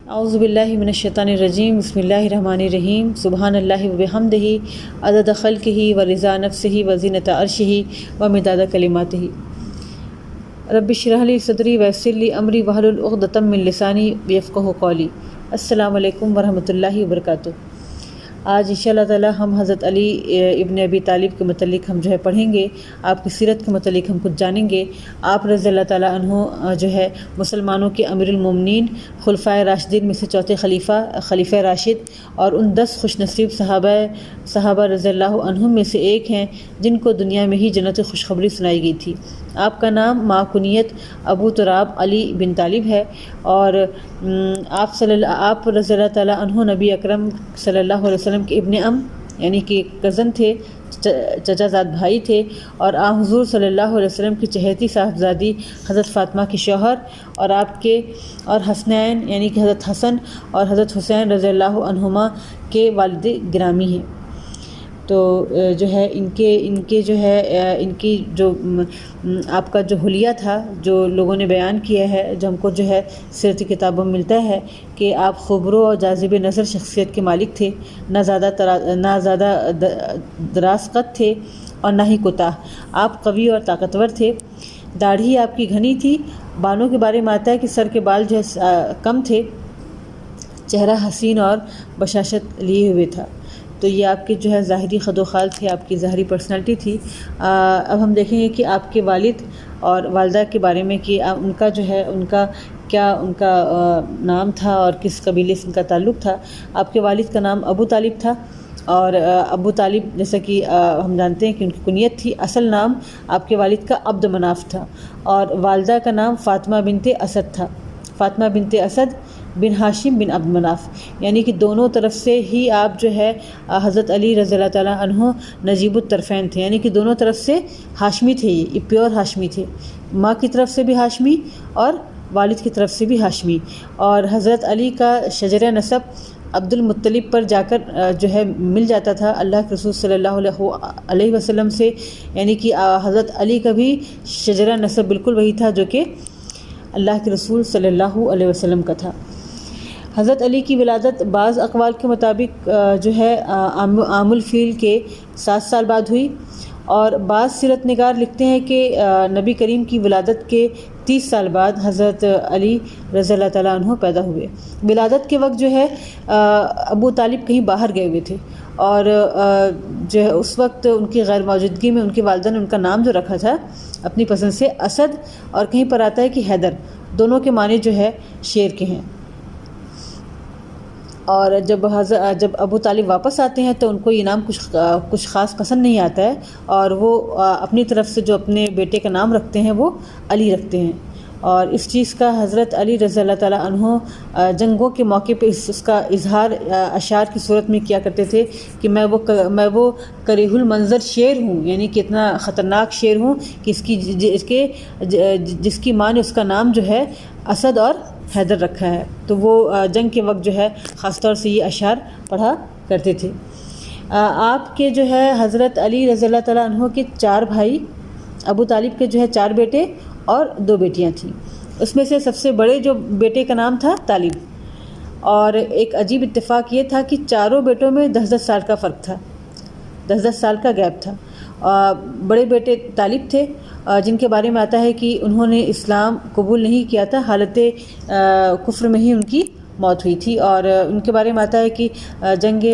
اعوذ باللہ من الشیطان الرجیم بسم اللہ الرحمن الرحیم سبحان اللہ وبحمدہ عدد خلقہ ورضا نفسہ وزینۃ عرشہ ومداد کلماتہ رب اشرح لی صدری ویسر لی امری واحلل عقدۃ من لسانی یفقہوا قولی۔ السلام علیکم ورحمۃ اللہ وبرکاتہ۔ آج ان شاء اللہ تعالیٰ ہم حضرت علی ابن ابی طالب کے متعلق ہم پڑھیں گے، آپ کی سیرت کے متعلق ہم کچھ جانیں گے۔ آپ رضی اللہ تعالیٰ عنہ مسلمانوں کے امیر المومنین، خلفائے راشدین میں سے چوتھے خلیفہ راشد اور ان 10 خوش نصیب صحابہ رضی اللہ عنہم میں سے ایک ہیں جن کو دنیا میں ہی جنت خوشخبری سنائی گئی تھی۔ آپ کا نام ماکنیت ابو تراب علی بن طالب ہے اور آپ رضی اللہ تعالیٰ عنہ نبی اکرم صلی اللہ علیہ وسلم کے ابن یعنی کہ کزن تھے، چچا زاد بھائی تھے، اور حضور صلی اللہ علیہ وسلم کی چہیتی صاحبزادی حضرت فاطمہ کے شوہر اور آپ کے حسنین یعنی کہ حضرت حسن اور حضرت حسین رضی اللہ عنہما کے والد گرامی ہیں۔ تو ان کی جو آپ کا جو حلیہ تھا جو لوگوں نے بیان کیا ہے، جو ہم کو سیرتی کتابوں میں ملتا ہے کہ آپ خوبرو اور جاذب نظر شخصیت کے مالک تھے، نہ زیادہ دراز قد تھے اور نہ ہی کوتاہ۔ آپ قوی اور طاقتور تھے، داڑھی آپ کی گھنی تھی۔ بالوں کے بارے میں آتا ہے کہ سر کے بال کم تھے، چہرہ حسین اور بشاشت لیے ہوئے تھا۔ تو یہ آپ کے ظاہری خد و خال تھے، آپ کی ظاہری پرسنالٹی تھی۔ اب ہم دیکھیں گے کہ آپ کے والد اور والدہ کے بارے میں کہ ان کا نام تھا اور کس قبیلے سے ان کا تعلق تھا۔ آپ کے والد کا نام ابو طالب تھا اور ابو طالب جیسا کہ ہم جانتے ہیں کہ ان کی کنیت تھی۔ اصل نام آپ کے والد کا عبد مناف تھا اور والدہ کا نام فاطمہ بنت اسد تھا، فاطمہ بنت اسد بن ہاشم بن عبد مناف، یعنی کہ دونوں طرف سے ہی آپ حضرت علی رضی اللہ تعالیٰ عنہ نجیب الطرفین تھے، یعنی کہ دونوں طرف سے ہاشمی تھے، یہ پیور ہاشمی تھے، ماں کی طرف سے بھی ہاشمی اور والد کی طرف سے بھی ہاشمی۔ اور حضرت علی کا شجرہ نسب عبد المطلب پر جا کر مل جاتا تھا اللہ کے رسول صلی اللہ علیہ وسلم سے، یعنی کہ حضرت علی کا بھی شجرہ نسب بالکل وہی تھا جو کہ اللہ کے رسول صلی اللہ علیہ وسلم کا تھا۔ حضرت علی کی ولادت بعض اقوال کے مطابق عام الفیل کے 7 سال بعد ہوئی، اور بعض سیرت نگار لکھتے ہیں کہ نبی کریم کی ولادت کے 30 سال بعد حضرت علی رضی اللہ تعالیٰ عنہ پیدا ہوئے۔ ولادت کے وقت ابو طالب کہیں باہر گئے ہوئے تھے اور اس وقت ان کی غیر موجودگی میں ان کی والدہ نے ان کا نام رکھا تھا اپنی پسند سے اسد، اور کہیں پر آتا ہے کہ حیدر، دونوں کے معنی شیر کے ہیں۔ اور جب ابو طالب واپس آتے ہیں تو ان کو یہ نام کچھ خاص پسند نہیں آتا ہے، اور وہ اپنی طرف سے جو اپنے بیٹے کا نام رکھتے ہیں وہ علی رکھتے ہیں، اور اس چیز کا حضرت علی رضی اللہ تعالیٰ عنہ جنگوں کے موقع پہ اس کا اظہار اشعار کی صورت میں کیا کرتے تھے کہ میں وہ کریہ المنظر شیر ہوں، یعنی کہ اتنا خطرناک شیر ہوں کہ جس کی ماں نے اس کا نام اسد اور حیدر رکھا ہے۔ تو وہ جنگ کے وقت خاص طور سے یہ اشعار پڑھا کرتے تھے۔ آپ کے حضرت علی رضی اللہ تعالیٰ عنہ کے 4 بھائی، ابو طالب کے 4 بیٹے اور 2 بیٹیاں تھیں۔ اس میں سے سب سے بڑے بیٹے کا نام تھا طالب، اور ایک عجیب اتفاق یہ تھا کہ چاروں بیٹوں میں 10 سال کا فرق تھا، 10 سال کا گیپ تھا۔ بڑے بیٹے طالب تھے جن کے بارے میں آتا ہے کہ انہوں نے اسلام قبول نہیں کیا تھا، حالت کفر میں ہی ان کی موت ہوئی تھی، اور ان کے بارے میں آتا ہے کہ جنگ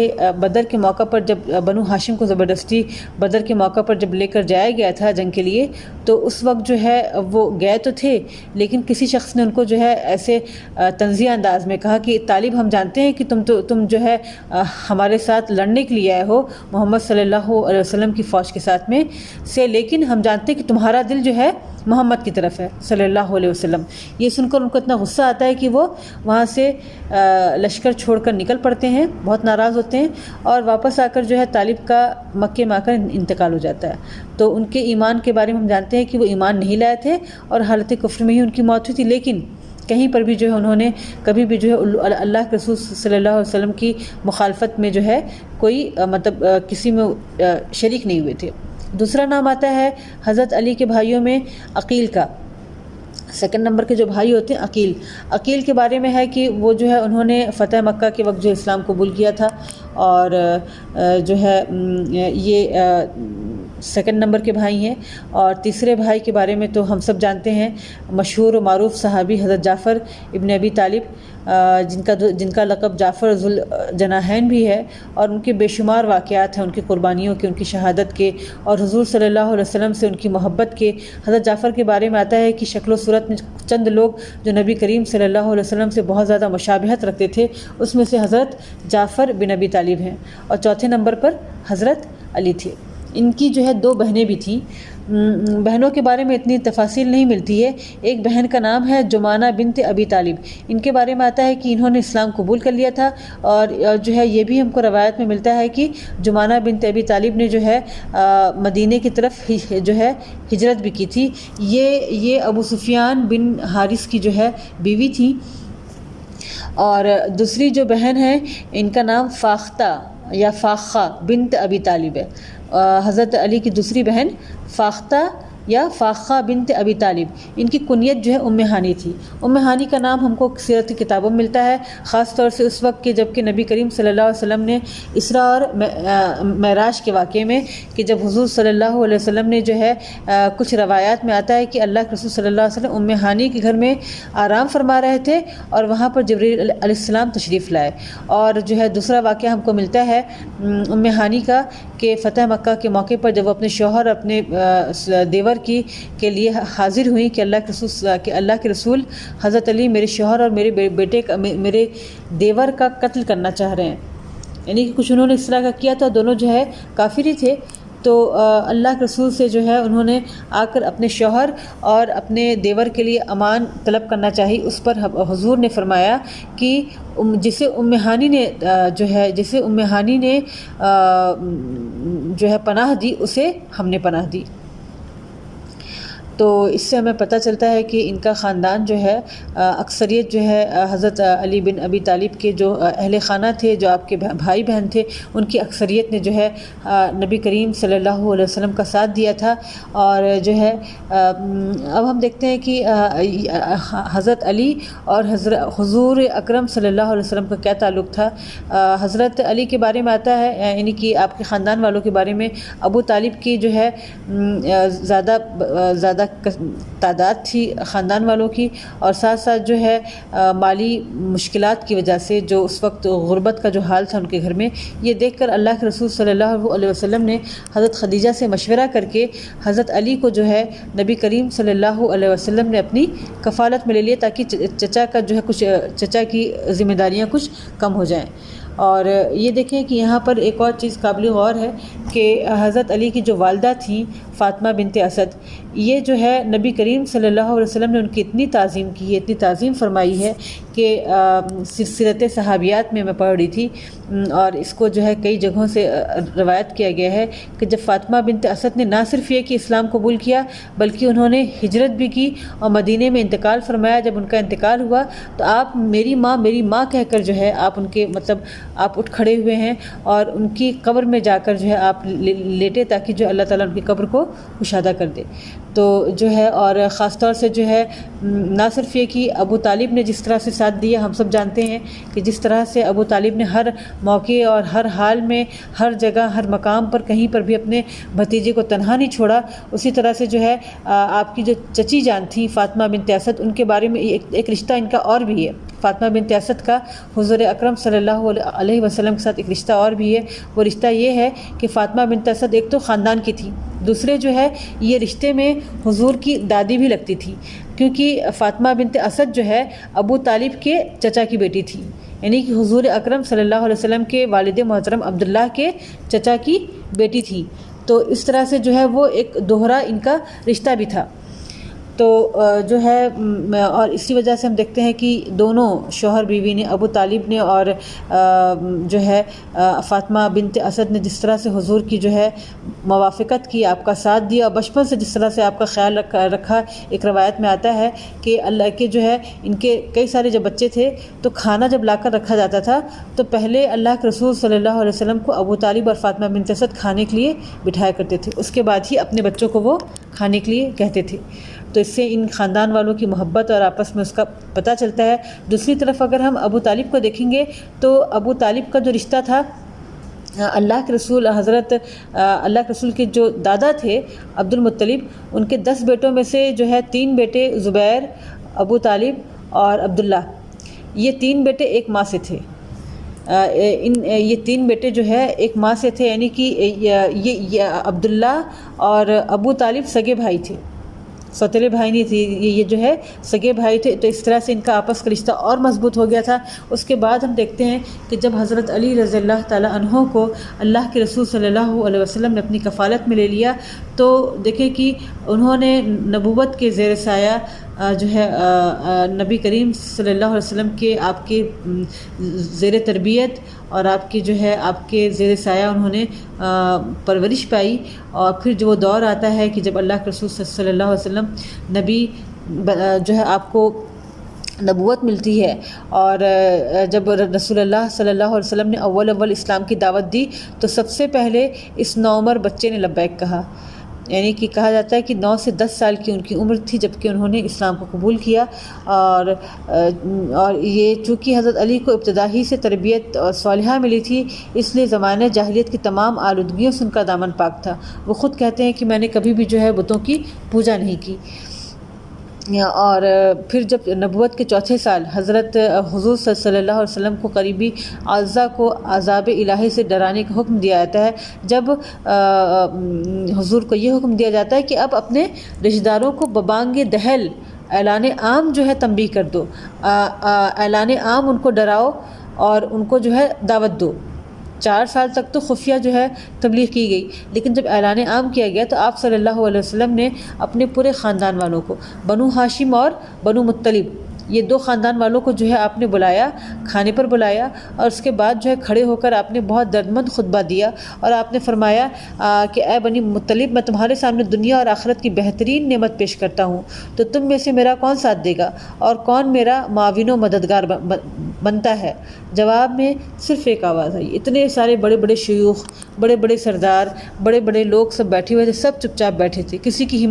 بدر کے موقع پر جب بنو ہاشم کو زبردستی بدر کے موقع پر جب لے کر جایا گیا تھا جنگ کے لیے، تو اس وقت وہ گئے تو تھے، لیکن کسی شخص نے ان کو ایسے طنزیہ انداز میں کہا کہ طالب ہم جانتے ہیں کہ تم ہمارے ساتھ لڑنے کے لیے آئے ہو محمد صلی اللہ علیہ وسلم کی فوج کے ساتھ میں سے، لیکن ہم جانتے ہیں کہ تمہارا دل محمد کی طرف ہے صلی اللہ علیہ وسلم۔ یہ سن کر ان کو اتنا غصہ آتا ہے کہ وہ وہاں سے لشکر چھوڑ کر نکل پڑتے ہیں، بہت ناراض ہوتے ہیں، اور واپس آ کر طالب کا مکے میں آ کر انتقال ہو جاتا ہے۔ تو ان کے ایمان کے بارے میں ہم جانتے ہیں کہ وہ ایمان نہیں لائے تھے اور حالت کفر میں ہی ان کی موت ہوئی تھی، لیکن کہیں پر بھی انہوں نے کبھی بھی اللہ کے رسول صلی اللہ علیہ وسلم کی مخالفت میں کوئی کسی میں شریک نہیں ہوئے تھے۔ دوسرا نام آتا ہے حضرت علی کے بھائیوں میں عقیل کا۔ سیکنڈ نمبر کے جو بھائی ہوتے ہیں عقیل کے بارے میں ہے کہ وہ جو ہے انہوں نے فتح مکہ کے وقت جو اسلام قبول کیا تھا، اور جو ہے یہ سیکنڈ نمبر کے بھائی ہیں۔ اور تیسرے بھائی کے بارے میں تو ہم سب جانتے ہیں، مشہور و معروف صحابی حضرت جعفر ابن ابی طالب، جن کا لقب جعفر ذوالجناحین بھی ہے، اور ان کے بے شمار واقعات ہیں، ان کی قربانیوں کے، ان کی شہادت کے، اور حضور صلی اللہ علیہ وسلم سے ان کی محبت کے۔ حضرت جعفر کے بارے میں آتا ہے کہ شکل و صورت میں چند لوگ جو نبی کریم صلی اللہ علیہ وسلم سے بہت زیادہ مشابہت رکھتے تھے، اس میں سے حضرت جعفر بن ابی طالب ہیں، اور چوتھے نمبر پر حضرت علی تھے۔ ان کی جو ہے 2 بہنیں بھی تھیں۔ بہنوں کے بارے میں اتنی تفاصیل نہیں ملتی ہے۔ ایک بہن کا نام ہے جمانہ بنت ابی طالب، ان کے بارے میں آتا ہے کہ انہوں نے اسلام قبول کر لیا تھا، اور جو ہے یہ بھی ہم کو روایت میں ملتا ہے کہ جمانہ بنت ابی طالب نے جو ہے مدینے کی طرف جو ہے ہجرت بھی کی تھی۔ یہ ابو سفیان بن حارث کی جو ہے بیوی تھی۔ اور دوسری جو بہن ہے ان کا نام فاختہ یا فاخہ بنت ابی طالب ہے۔ حضرت علی کی دوسری بہن فاختہ یا فاخہ بنت ابی طالب، ان کی کنیت جو ہے ام ہانی تھی۔ ام ہانی کا نام ہم کو سیرت کی کتابوں میں ملتا ہے، خاص طور سے اس وقت کہ جب کہ نبی کریم صلی اللہ علیہ وسلم نے اسراء اور معراج کے واقعے میں، کہ جب حضور صلی اللہ علیہ وسلم نے جو ہے کچھ روایات میں آتا ہے کہ اللہ کے رسول صلی اللہ علیہ وسلم ام ہانی کے گھر میں آرام فرما رہے تھے، اور وہاں پر جبریل علیہ السلام تشریف لائے۔ اور جو ہے دوسرا واقعہ ہم کو ملتا ہے ام ہانی کا، کہ فتح مکہ کے موقع پر جب وہ اپنے شوہر اپنے دیور کے لیے حاضر ہوئیں کہ اللہ کے رسول حضرت علی میرے شوہر اور میرے دیور کا قتل کرنا چاہ رہے ہیں، یعنی کہ کچھ انہوں نے اس طرح کا کیا تھا، دونوں جو ہے کافر ہی تھے۔ تو اللہ کے رسول سے جو ہے انہوں نے آ کر اپنے شوہر اور اپنے دیور کے لیے امان طلب کرنا چاہی۔ اس پر حضور نے فرمایا کہ جسے ام ہانی نے جو ہے پناہ دی، اسے ہم نے پناہ دی۔ تو اس سے ہمیں پتہ چلتا ہے کہ ان کا خاندان جو ہے اکثریت جو ہے حضرت علی بن ابی طالب کے جو اہل خانہ تھے، جو آپ کے بھائی بہن تھے، ان کی اکثریت نے جو ہے نبی کریم صلی اللہ علیہ وسلم کا ساتھ دیا تھا۔ اور جو ہے اب ہم دیکھتے ہیں کہ حضرت علی اور حضور اکرم صلی اللہ علیہ وسلم کا کیا تعلق تھا۔ حضرت علی کے بارے میں آتا ہے، یعنی کہ آپ کے خاندان والوں کے بارے میں، ابو طالب کی جو ہے زیادہ تعداد تھی خاندان والوں کی، اور ساتھ ساتھ جو ہے مالی مشکلات کی وجہ سے، جو اس وقت غربت کا جو حال تھا ان کے گھر میں، یہ دیکھ کر اللہ کے رسول صلی اللہ علیہ وسلم نے حضرت خدیجہ سے مشورہ کر کے حضرت علی کو جو ہے نبی کریم صلی اللہ علیہ وسلم نے اپنی کفالت میں لے لیا، تاکہ چچا کی ذمہ داریاں کچھ کم ہو جائیں۔ اور یہ دیکھیں کہ یہاں پر ایک اور چیز قابل غور ہے کہ حضرت علی کی جو والدہ تھیں فاطمہ بنت اسد، یہ جو ہے نبی کریم صلی اللہ علیہ وسلم نے ان کی اتنی تعظیم کی ہے، اتنی تعظیم فرمائی ہے کہ سیرت صحابیات میں پڑھ رہی تھی، اور اس کو جو ہے کئی جگہوں سے روایت کیا گیا ہے کہ جب فاطمہ بنت اسد نے نہ صرف یہ کہ اسلام قبول کیا، بلکہ انہوں نے ہجرت بھی کی اور مدینے میں انتقال فرمایا۔ جب ان کا انتقال ہوا تو آپ میری ماں کہہ کر جو ہے آپ ان کے آپ اٹھ کھڑے ہوئے ہیں، اور ان کی قبر میں جا کر جو ہے آپ لیٹے، تاکہ جو اللہ تعالیٰ ان کی قبر کو مشاہدہ کر دے۔ تو جو ہے اور خاص طور سے جو ہے نہ صرف یہ کہ ابو طالب نے جس طرح سے ساتھ دیا، ہم سب جانتے ہیں کہ جس طرح سے ابو طالب نے ہر موقع اور ہر حال میں، ہر جگہ، ہر مقام پر کہیں پر بھی اپنے بھتیجے کو تنہا نہیں چھوڑا، اسی طرح سے جو ہے آپ کی جو چچی جان تھی فاطمہ بنت اسد، ان کے بارے میں ایک رشتہ ان کا اور بھی ہے۔ فاطمہ بنت اسد کا حضور اکرم صلی اللہ علیہ وسلم کے ساتھ ایک رشتہ اور بھی ہے۔ وہ رشتہ یہ ہے کہ فاطمہ بنت اسد ایک تو خاندان کی تھی، دوسرے جو ہے یہ رشتے میں حضور کی دادی بھی لگتی تھی، کیونکہ فاطمہ بنت اسد جو ہے ابو طالب کے چچا کی بیٹی تھی، یعنی کہ حضور اکرم صلی اللہ علیہ وسلم کے والد محترم عبداللہ کے چچا کی بیٹی تھی۔ تو اس طرح سے جو ہے وہ ایک دوہرا ان کا رشتہ بھی تھا۔ تو جو ہے اور اسی وجہ سے ہم دیکھتے ہیں کہ دونوں شوہر بیوی نے، ابو طالب نے اور جو ہے فاطمہ بنت اسد نے جس طرح سے حضور کی جو ہے موافقت کی، آپ کا ساتھ دیا، اور بچپن سے جس طرح سے آپ کا خیال رکھا۔ ایک روایت میں آتا ہے کہ اللہ کے جو ہے ان کے کئی سارے جب بچے تھے تو کھانا جب لا کر رکھا جاتا تھا تو پہلے اللہ کے رسول صلی اللہ علیہ وسلم کو ابو طالب اور فاطمہ بنت اسد کھانے کے لیے بٹھایا کرتے تھے، اس کے بعد ہی اپنے بچوں کو وہ کھانے کے لیے کہتے تھے۔ تو اس سے ان خاندان والوں کی محبت اور آپس میں اس کا پتہ چلتا ہے۔ دوسری طرف اگر ہم ابو طالب کو دیکھیں گے تو ابو طالب کا جو رشتہ تھا اللہ کے رسول اللہ کے رسول کے جو دادا تھے عبد المطلب، ان کے 10 بیٹوں میں سے جو ہے 3 بیٹے زبیر، ابو طالب اور عبداللہ، یہ 3 بیٹے ایک ماں سے تھے۔ یہ 3 بیٹے جو ہے ایک ماں سے تھے، یعنی کہ یہ عبداللہ اور ابو طالب سگے بھائی تھے، سوتیلے بھائی نہیں تھے، یہ جو ہے سگے بھائی تھے۔ تو اس طرح سے ان کا آپس کا رشتہ اور مضبوط ہو گیا تھا۔ اس کے بعد ہم دیکھتے ہیں کہ جب حضرت علی رضی اللہ تعالیٰ عنہ کو اللہ کے رسول صلی اللہ علیہ وسلم نے اپنی کفالت میں لے لیا، تو دیکھیں کہ انہوں نے نبوت کے زیر سایہ جو ہے نبی کریم صلی اللہ علیہ وسلم کے آپ کے زیر تربیت اور آپ کی جو ہے آپ کے زیر سایہ انہوں نے پرورش پائی۔ اور پھر جو وہ دور آتا ہے کہ جب اللہ کے رسول صلی اللہ علیہ وسلم نبی جو ہے آپ کو نبوت ملتی ہے، اور جب رسول اللہ صلی اللہ علیہ وسلم نے اول اسلام کی دعوت دی تو سب سے پہلے اس نوعمر بچے نے لبیک کہا، یعنی کہ کہا جاتا ہے کہ 9 سے 10 سال کی ان کی عمر تھی جب کہ انہوں نے اسلام کو قبول کیا۔ اور یہ چونکہ حضرت علی کو ابتدا ہی سے تربیت صالحہ ملی تھی، اس لیے زمانہ جاہلیت کی تمام آلودگیوں سے ان کا دامن پاک تھا۔ وہ خود کہتے ہیں کہ میں نے کبھی بھی جو ہے بتوں کی پوجا نہیں کی۔ اور پھر جب نبوت کے 4تھے سال حضرت حضور صلی اللہ علیہ وسلم کو قریبی اعضاء کو عذاب الہی سے ڈرانے کا حکم دیا جاتا ہے، جب حضور کو یہ حکم دیا جاتا ہے کہ اب اپنے رشتہ داروں کو ببانگ دہل اعلان عام جو ہے تنبیہ کر دو، اعلان عام ان کو ڈراؤ اور ان کو جو ہے دعوت دو۔ 4 سال تک تو خفیہ جو ہے تبلیغ کی گئی، لیکن جب اعلان عام کیا گیا تو آپ صلی اللہ علیہ وسلم نے اپنے پورے خاندان والوں کو، بنو ہاشم اور بنو مطلب، یہ 2 خاندان والوں کو جو ہے آپ نے بلایا، کھانے پر بلایا، اور اس کے بعد جو ہے کھڑے ہو کر آپ نے بہت دردمند خطبہ دیا، اور آپ نے فرمایا کہ اے بنی مطلب، میں تمہارے سامنے دنیا اور آخرت کی بہترین نعمت پیش کرتا ہوں، تو تم میں سے میرا کون ساتھ دے گا اور کون میرا معاون و مددگار بنتا ہے؟ جواب میں صرف ایک آواز آئی۔ اتنے سارے بڑے بڑے شیوخ، بڑے بڑے سردار، بڑے بڑے لوگ سب بیٹھے ہوئے تھے، سب چپ چاپ بیٹھے تھے، کسی کی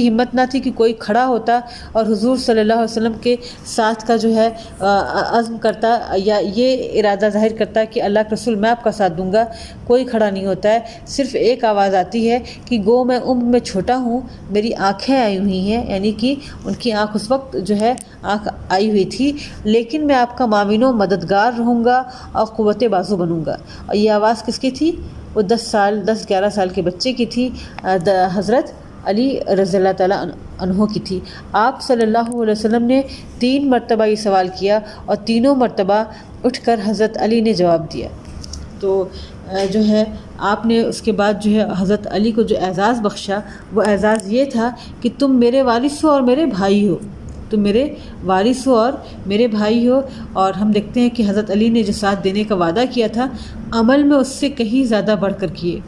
ہمت نہ تھی کہ کوئی کھڑا ہوتا اور حضور صلی اللہ علیہ وسلم کے ساتھ کا جو ہے عزم کرتا یا یہ ارادہ ظاہر کرتا کہ اللہ کے رسول میں آپ کا ساتھ دوں گا۔ کوئی کھڑا نہیں ہوتا ہے، صرف ایک آواز آتی ہے کہ گو میں عمر میں چھوٹا ہوں، میری آنکھیں آئی ہوئی ہیں، یعنی کہ ان کی آنکھ اس وقت جو ہے آنکھ آئی ہوئی تھی، لیکن میں آپ کا معاون و مددگار رہوں گا اور قوت بازو بنوں گا۔ اور یہ آواز کس کی تھی؟ وہ 10-11 سال کے بچے کی تھی، حضرت علی رضی اللہ تعالیٰ عنہ کی تھی۔ آپ صلی اللہ علیہ وسلم نے 3 مرتبہ یہ سوال کیا اور تینوں مرتبہ اٹھ کر حضرت علی نے جواب دیا۔ تو جو ہے آپ نے اس کے بعد جو ہے حضرت علی کو جو اعزاز بخشا، وہ اعزاز یہ تھا کہ تم میرے وارث ہو اور میرے بھائی ہو، تم میرے وارث ہو اور میرے بھائی ہو۔ اور ہم دیکھتے ہیں کہ حضرت علی نے جو ساتھ دینے کا وعدہ کیا تھا، عمل میں اس سے کہیں زیادہ بڑھ کر کیے۔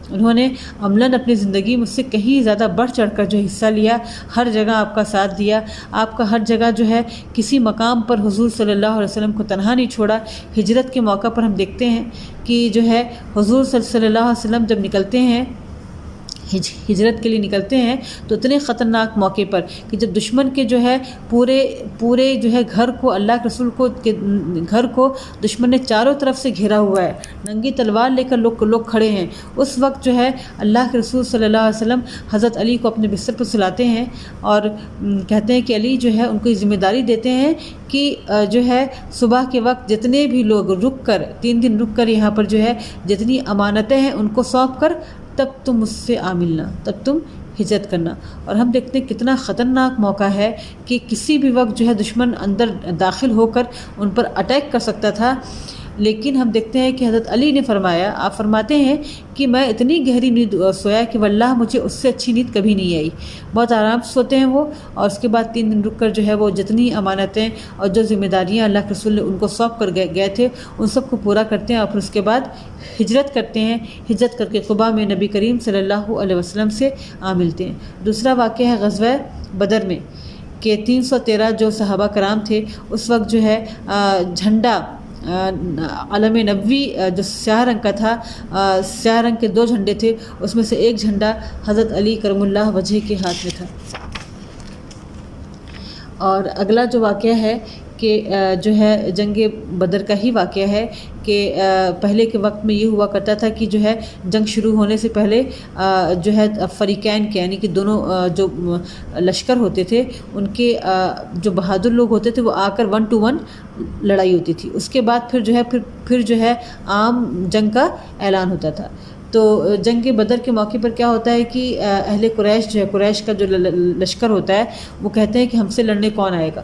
انہوں نے عملاً اپنی زندگی میں اس سے کہیں زیادہ بڑھ چڑھ کر جو حصہ لیا، ہر جگہ آپ کا ساتھ دیا، آپ کا ہر جگہ جو ہے کسی مقام پر حضور صلی اللہ علیہ وسلم کو تنہا نہیں چھوڑا۔ ہجرت کے موقع پر ہم دیکھتے ہیں کہ جو ہے حضور صلی اللہ علیہ وسلم جب نکلتے ہیں، ہجرت کے لیے نکلتے ہیں، تو اتنے خطرناک موقع پر کہ جب دشمن کے جو ہے پورے جو ہے گھر کو، اللہ کے رسول کو گھر کو دشمن نے چاروں طرف سے گھیرا ہوا ہے، ننگی تلوار لے کر لوگ کھڑے ہیں، اس وقت جو ہے اللہ کے رسول صلی اللہ علیہ وسلم حضرت علی کو اپنے بستر پر سلاتے ہیں اور کہتے ہیں کہ علی جو ہے ان کو یہ ذمہ داری دیتے ہیں کہ جو ہے صبح کے وقت جتنے بھی لوگ رک کر 3 دن رک کر یہاں پر جو ہے جتنی امانتیں ہیں ان کو سونپ کر تب تم مجھ سے آ ملنا، تب تم ہجرت کرنا۔ اور ہم دیکھتے ہیں کتنا خطرناک موقع ہے کہ کسی بھی وقت جو ہے دشمن اندر داخل ہو کر ان پر اٹیک کر سکتا تھا، لیکن ہم دیکھتے ہیں کہ حضرت علی نے فرمایا، آپ فرماتے ہیں کہ میں اتنی گہری نیند سویا کہ واللہ مجھے اس سے اچھی نیند کبھی نہیں آئی۔ بہت آرام سے سوتے ہیں وہ، اور اس کے بعد 3 دن رک کر جو ہے وہ جتنی امانتیں اور جو ذمہ داریاں اللہ کے رسول نے ان کو سونپ کر گئے تھے ان سب کو پورا کرتے ہیں، اور پھر اس کے بعد ہجرت کرتے ہیں۔ ہجرت کر کے قباء میں نبی کریم صلی اللہ علیہ وسلم سے آ ملتے ہیں۔ دوسرا واقعہ ہے غزوہ بدر میں کہ 313 جو صحابہ کرام تھے اس وقت جو ہے جھنڈا علم نبوی جو سیاہ رنگ کا تھا، سیاہ رنگ کے 2 جھنڈے تھے، اس میں سے ایک جھنڈا حضرت علی کرم اللہ وجہ کے ہاتھ میں تھا۔ اور اگلا جو واقعہ ہے کہ جو ہے جنگ بدر کا ہی واقعہ ہے کہ پہلے کے وقت میں یہ ہوا کرتا تھا کہ جو ہے جنگ شروع ہونے سے پہلے جو ہے فریقین کے، یعنی کہ دونوں جو لشکر ہوتے تھے ان کے جو بہادر لوگ ہوتے تھے وہ آ کر 1 to 1 لڑائی ہوتی تھی۔ اس کے بعد پھر جو ہے پھر جو ہے عام جنگ کا اعلان ہوتا تھا۔ تو جنگ بدر کے موقع پر کیا ہوتا ہے کہ اہل قریش جو ہے، قریش کا جو لشکر ہوتا ہے وہ کہتے ہیں کہ ہم سے لڑنے کون آئے گا؟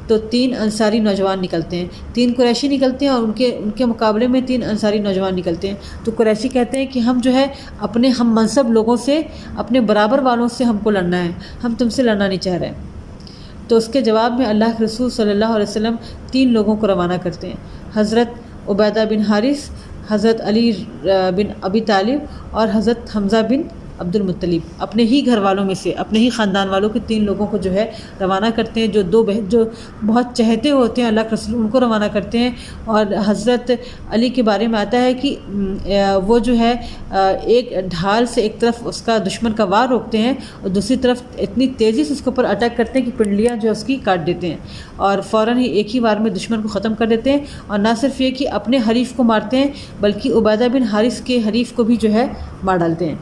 تو 3 انصاری نوجوان نکلتے ہیں، 3 قریشی نکلتے ہیں اور ان کے مقابلے میں 3 انصاری نوجوان نکلتے ہیں۔ تو قریشی کہتے ہیں کہ ہم جو ہے اپنے ہم منصب لوگوں سے، اپنے برابر والوں سے ہم کو لڑنا ہے، ہم تم سے لڑنا نہیں چاہ رہے ہیں۔ تو اس کے جواب میں اللہ کے رسول صلی اللہ علیہ وسلم 3 لوگوں کو روانہ کرتے ہیں، حضرت عبیدہ بن حارث، حضرت علی بن ابی طالب اور حضرت حمزہ بن عبد المطلب، اپنے ہی گھر والوں میں سے، اپنے ہی خاندان والوں کے 3 لوگوں کو جو ہے روانہ کرتے ہیں، جو بہت چہتے ہوتے ہیں اللہ کے رسول، ان کو روانہ کرتے ہیں۔ اور حضرت علی کے بارے میں آتا ہے کہ وہ جو ہے ایک ڈھال سے ایک طرف اس کا دشمن کا وار روکتے ہیں اور دوسری طرف اتنی تیزی سے اس کے اوپر اٹیک کرتے ہیں کہ پنڈلیاں جو ہے اس کی کاٹ دیتے ہیں اور فوراً ہی ایک ہی وار میں دشمن کو ختم کر دیتے ہیں۔ اور نہ صرف یہ کہ اپنے حریف کو مارتے ہیں بلکہ عبیدہ بن حارث کے حریف کو بھی جو ہے مار ڈالتے ہیں۔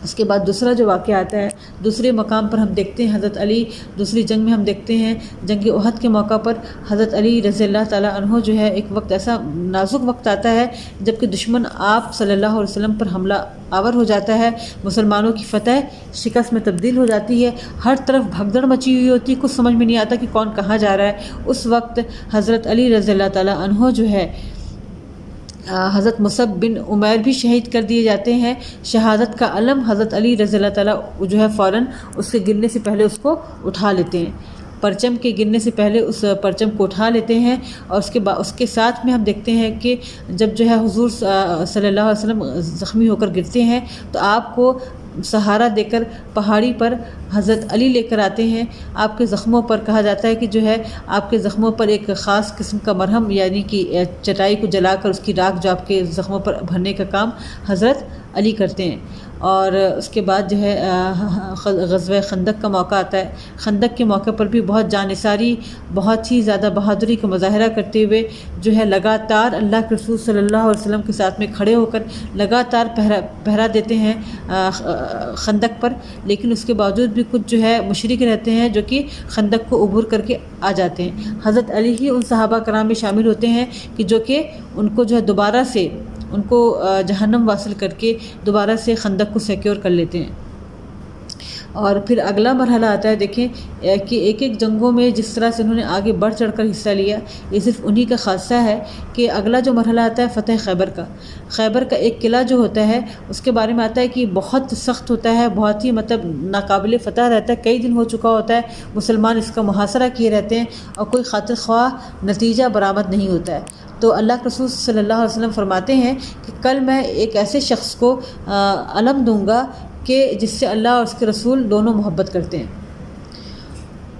اس کے بعد دوسرا جو واقعہ آتا ہے، دوسرے مقام پر ہم دیکھتے ہیں حضرت علی، دوسری جنگ میں ہم دیکھتے ہیں جنگ احد کے موقع پر حضرت علی رضی اللہ تعالیٰ عنہ جو ہے ایک وقت ایسا نازک وقت آتا ہے جب کہ دشمن آپ صلی اللہ علیہ وسلم پر حملہ آور ہو جاتا ہے، مسلمانوں کی فتح شکست میں تبدیل ہو جاتی ہے، ہر طرف بھگدڑ مچی ہوئی ہوتی ہے، کچھ سمجھ میں نہیں آتا کہ کون کہاں جا رہا ہے۔ اس وقت حضرت علی رضی اللہ تعالیٰ عنہ جو ہے حضرت مصعب بن عمیر بھی شہید کر دیے جاتے ہیں۔ شہادت کا علم حضرت علی رضی اللہ تعالیٰ جو ہے فوراً اس کے گرنے سے پہلے اس کو اٹھا لیتے ہیں، پرچم کے گرنے سے پہلے اس پرچم کو اٹھا لیتے ہیں۔ اور اس کے ساتھ میں ہم دیکھتے ہیں کہ جب جو ہے حضور صلی اللہ علیہ وسلم زخمی ہو کر گرتے ہیں تو آپ کو سہارا دے کر پہاڑی پر حضرت علی لے کر آتے ہیں۔ آپ کے زخموں پر کہا جاتا ہے کہ جو ہے آپ کے زخموں پر ایک خاص قسم کا مرہم یعنی کہ چٹائی کو جلا کر اس کی راکھ جو آپ کے زخموں پر بھرنے کا کام حضرت علی کرتے ہیں۔ اور اس کے بعد جو ہے غزوہ خندق کا موقع آتا ہے۔ خندق کے موقع پر بھی بہت جانثاری، بہت ہی زیادہ بہادری کا مظاہرہ کرتے ہوئے جو ہے لگاتار اللہ کے رسول صلی اللہ علیہ وسلم کے ساتھ میں کھڑے ہو کر لگاتار پہرا دیتے ہیں خندق پر، لیکن اس کے باوجود بھی کچھ جو ہے مشرک رہتے ہیں جو کہ خندق کو عبور کر کے آ جاتے ہیں۔ حضرت علی ہی ان صحابہ کرام میں شامل ہوتے ہیں کہ جو کہ ان کو جو ہے دوبارہ سے ان کو جہنم واصل کر کے دوبارہ سے خندق کو سیکیور کر لیتے ہیں۔ اور پھر اگلا مرحلہ آتا ہے، دیکھیں کہ ایک ایک جنگوں میں جس طرح سے انہوں نے آگے بڑھ چڑھ کر حصہ لیا، یہ صرف انہی کا خاصہ ہے کہ اگلا جو مرحلہ آتا ہے فتح خیبر کا۔ خیبر کا ایک قلعہ جو ہوتا ہے اس کے بارے میں آتا ہے کہ بہت سخت ہوتا ہے، بہت ہی مطلب ناقابل فتح رہتا ہے، کئی دن ہو چکا ہوتا ہے، مسلمان اس کا محاصرہ کیے رہتے ہیں اور کوئی خاطر خواہ نتیجہ برآمد نہیں ہوتا ہے۔ تو اللہ کے رسول صلی اللہ علیہ وسلم فرماتے ہیں کہ کل میں ایک ایسے شخص کو علم دوں گا کہ جس سے اللہ اور اس کے رسول دونوں محبت کرتے ہیں۔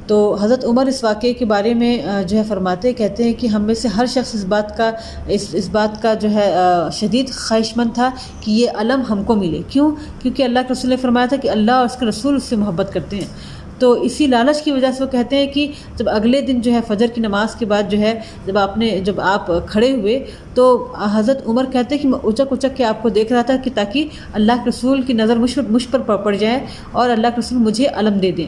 تو حضرت عمر اس واقعے کے بارے میں جو ہے کہتے ہیں کہ ہم میں سے ہر شخص اس بات کا جو ہے شدید خواہش مند تھا کہ یہ علم ہم کو ملے۔ کیوں؟ کیونکہ اللہ کے رسول نے فرمایا تھا کہ اللہ اور اس کے رسول اس سے محبت کرتے ہیں۔ تو اسی لالچ کی وجہ سے وہ کہتے ہیں کہ جب اگلے دن جو ہے فجر کی نماز کے بعد جو ہے جب آپ کھڑے ہوئے تو حضرت عمر کہتے ہیں کہ میں اچک کے آپ کو دیکھ رہا تھا کہ تاکہ اللہ کے رسول کی نظر مجھ پر پڑ جائے اور اللہ کے رسول مجھے علم دے دیں۔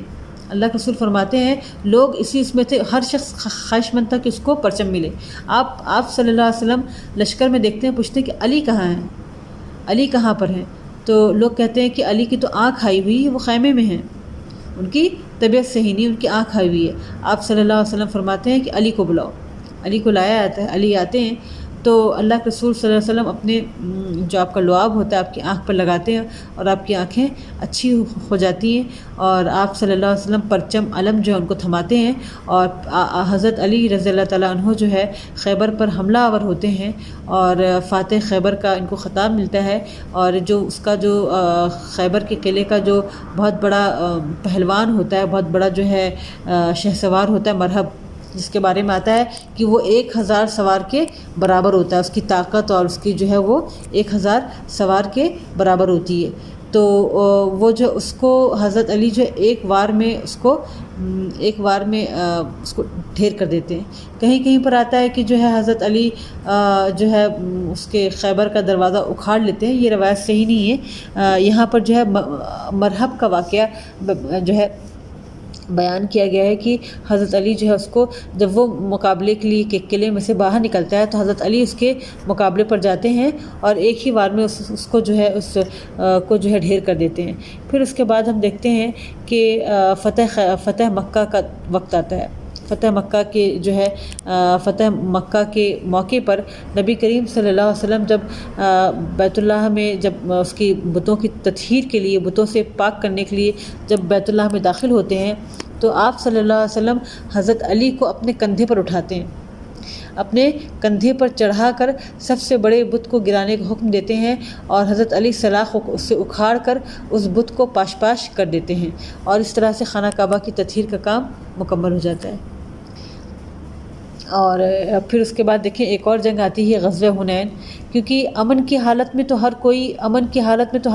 اللہ کے رسول فرماتے ہیں لوگ اس میں تھے، ہر شخص خواہش مند تھا کہ اس کو پرچم ملے۔ آپ صلی اللہ علیہ وسلم لشکر میں دیکھتے ہیں، پوچھتے ہیں کہ علی کہاں ہیں، علی کہاں پر ہیں؟ تو لوگ کہتے ہیں کہ علی کی تو آنکھ آئی ہوئی ہے، وہ خیمے میں ہیں، ان کی طبیعت صحیح نہیں، ان کی آنکھ آئی ہوئی ہے۔ آپ صلی اللہ علیہ وسلم فرماتے ہیں کہ علی کو بلاؤ۔ علی کو لایا جاتا ہے، علی آتے ہیں تو اللہ کے رسول صلی اللہ علیہ وسلم اپنے جو آپ کا لعاب ہوتا ہے آپ کی آنکھ پر لگاتے ہیں اور آپ کی آنکھیں اچھی ہو جاتی ہیں، اور آپ صلی اللہ علیہ وسلم پرچم علم جو ہے ان کو تھماتے ہیں، اور حضرت علی رضی اللہ تعالیٰ عنہ جو ہے خیبر پر حملہ آور ہوتے ہیں اور فاتح خیبر کا ان کو خطاب ملتا ہے۔ اور جو اس کا جو خیبر کے قلعے کا جو بہت بڑا پہلوان ہوتا ہے، بہت بڑا جو ہے شہسوار ہوتا ہے، مرہب جس کے بارے میں آتا ہے کہ وہ 1000 سوار کے برابر ہوتا ہے، اس کی طاقت اور اس کی جو ہے وہ 1000 سوار کے برابر ہوتی ہے۔ تو وہ جو اس کو حضرت علی جو ایک وار میں اس کو ڈھیر کر دیتے ہیں۔ کہیں کہیں پر آتا ہے کہ جو ہے حضرت علی جو ہے اس کے خیبر کا دروازہ اکھاڑ لیتے ہیں، یہ روایت صحیح نہیں ہے۔ یہاں پر جو ہے مرحب کا واقعہ جو ہے بیان کیا گیا ہے کہ حضرت علی جو ہے اس کو جب وہ مقابلے کے لیے قلعے میں سے باہر نکلتا ہے تو حضرت علی اس کے مقابلے پر جاتے ہیں اور ایک ہی وار میں اس کو جو ہے ڈھیر کر دیتے ہیں۔ پھر اس کے بعد ہم دیکھتے ہیں کہ فتح مکہ کا وقت آتا ہے۔ فتح مکہ کے موقع پر نبی کریم صلی اللہ علیہ وسلم جب بیت اللہ میں جب اس کی بتوں کی تطہیر کے لیے، بتوں سے پاک کرنے کے لیے جب بیت اللہ میں داخل ہوتے ہیں تو آپ صلی اللہ علیہ وسلم حضرت علی کو اپنے کندھے پر اٹھاتے ہیں، اپنے کندھے پر چڑھا کر سب سے بڑے بت کو گرانے کا حکم دیتے ہیں اور حضرت علی سلاخ اس سے اکھاڑ کر اس بت کو پاش کر دیتے ہیں، اور اس طرح سے خانہ کعبہ کی تطہیر کا کام مکمل ہو جاتا ہے۔ اور پھر اس کے بعد دیکھیں ایک اور جنگ آتی ہے، غزوہ حنین، کیونکہ امن کی حالت میں تو ہر